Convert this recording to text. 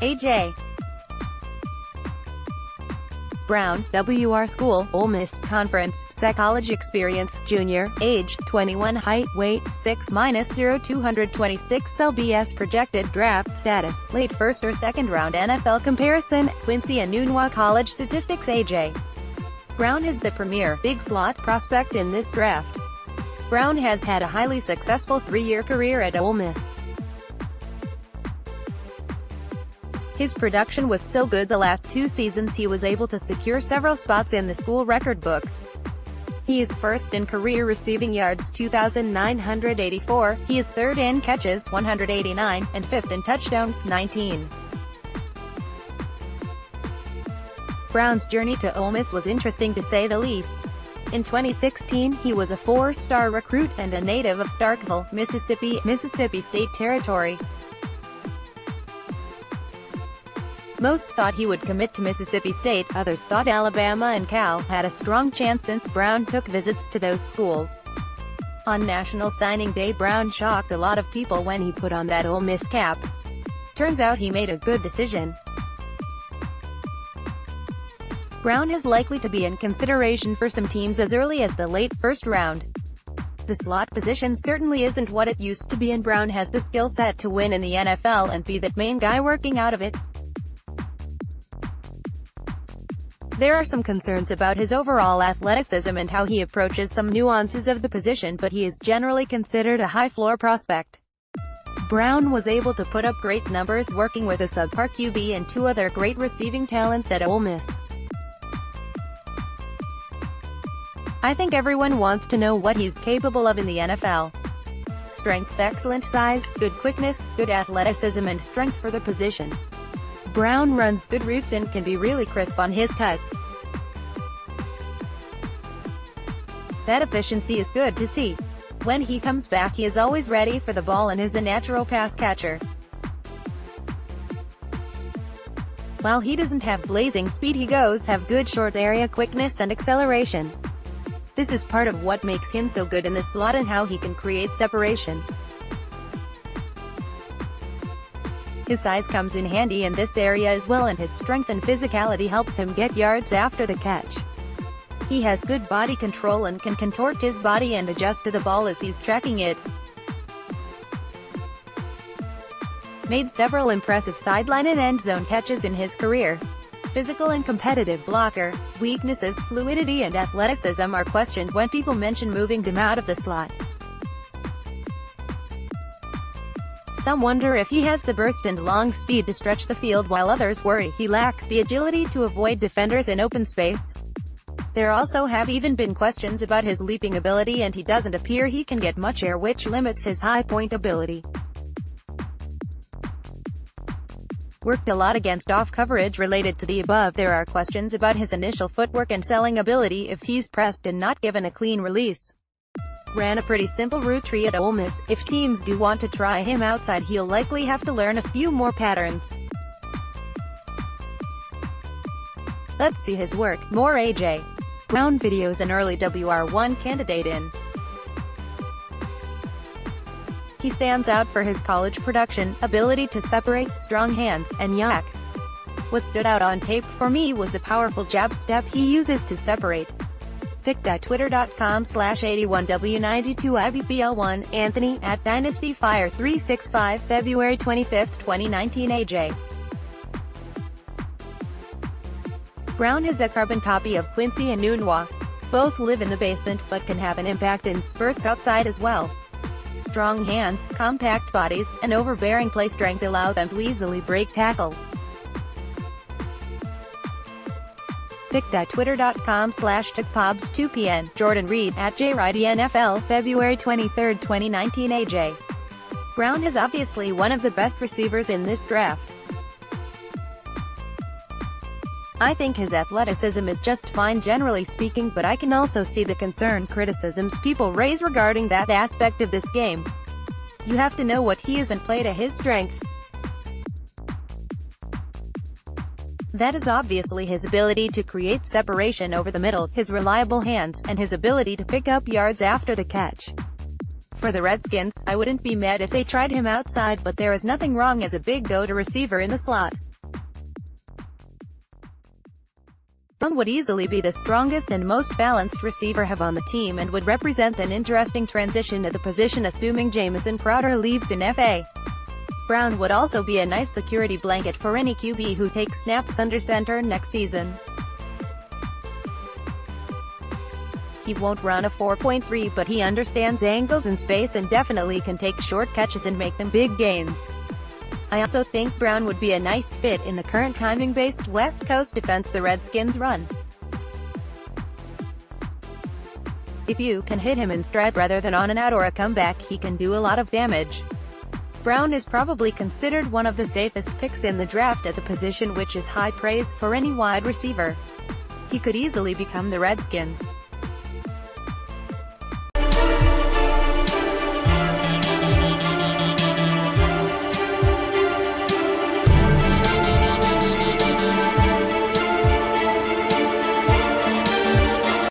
A.J. Brown, WRSchool, Ole Miss, Conference, SECCollege Experience, Junior, age, 21, height, weight, 6-0 226 lbsProjected, draft status, late first or second round NFL comparison, Quincy Enunwa college statistics. A.J. Brown is the premier, big slot prospect in this draft. Brown has had a highly successful 3-year career at Ole Miss. His production was so good the last 2 seasons he was able to secure several spots in the school record books. He is first in career receiving yards, 2,984, he is third in catches, 189, and fifth in touchdowns, 19. Brown's journey to Ole Miss was interesting to say the least. In 2016, he was a 4-star recruit and a native of Starkville, Mississippi State Territory. Most thought he would commit to Mississippi State, others thought Alabama and Cal had a strong chance since Brown took visits to those schools. On National Signing Day, Brown shocked a lot of people when he put on that Ole Miss cap. Turns out he made a good decision. Brown is likely to be in consideration for some teams as early as the late first round. The slot position certainly isn't what it used to be, and Brown has the skill set to win in the NFL and be that main guy working out of it. There are some concerns about his overall athleticism and how he approaches some nuances of the position, but he is generally considered a high-floor prospect. Brown was able to put up great numbers working with a subpar QB and 2 other great receiving talents at Ole Miss. I think everyone wants to know what he's capable of in the NFL. Strengths: excellent size, good quickness, good athleticism and strength for the position. Brown runs good routes and can be really crisp on his cuts. That efficiency is good to see. When he comes back, he is always ready for the ball and is a natural pass catcher. While he doesn't have blazing speed, he does have good short area quickness and acceleration. This is part of what makes him so good in the slot and how he can create separation. His size comes in handy in this area as well, and his strength and physicality helps him get yards after the catch. He has good body control and can contort his body and adjust to the ball as he's tracking it. Made several impressive sideline and end zone catches in his career. Physical and competitive blocker. Weaknesses: fluidity and athleticism are questioned when people mention moving him out of the slot. Some wonder if he has the burst and long speed to stretch the field, while others worry he lacks the agility to avoid defenders in open space. There also have even been questions about his leaping ability, and he doesn't appear he can get much air, which limits his high point ability. Worked a lot against off coverage. Related to the above, there are questions about his initial footwork and selling ability if he's pressed and not given a clean release. Ran a pretty simple route tree at Ole Miss. If teams do want to try him outside, he'll likely have to learn a few more patterns. Let's see his work. More A.J. Brown videos. An early WR1 candidate in. He stands out for his college production, ability to separate, strong hands, and yak. What stood out on tape for me was the powerful jab step he uses to separate. pic.twitter.com/81w92ibpl1, Anthony, @DynastyFire365, February 25, 2019. A.J. Brown is a carbon copy of Quincy and Enunwa. Both live in the basement, but can have an impact in spurts outside as well. Strong hands, compact bodies, and overbearing play strength allow them to easily break tackles. pic.twitter.com/TechPobs2pn, Jordan Reed, @JRoundNFL, February 23, 2019. A.J. Brown is obviously one of the best receivers in this draft. I think his athleticism is just fine generally speaking, but I can also see the criticisms people raise regarding that aspect of this game. You have to know what he is and play to his strengths. That is obviously his ability to create separation over the middle, his reliable hands, and his ability to pick up yards after the catch. For the Redskins, I wouldn't be mad if they tried him outside, but there is nothing wrong as a big go-to receiver in the slot. Brown would easily be the strongest and most balanced receiver have on the team and would represent an interesting transition to the position assuming Jamison Crowder leaves in FA. Brown would also be a nice security blanket for any QB who takes snaps under center next season. He won't run a 4.3, but he understands angles and space and definitely can take short catches and make them big gains. I also think Brown would be a nice fit in the current timing-based West Coast defense the Redskins run. If you can hit him in stride rather than on an out or a comeback, he can do a lot of damage. Brown is probably considered one of the safest picks in the draft at the position, which is high praise for any wide receiver. He could easily become the Redskins'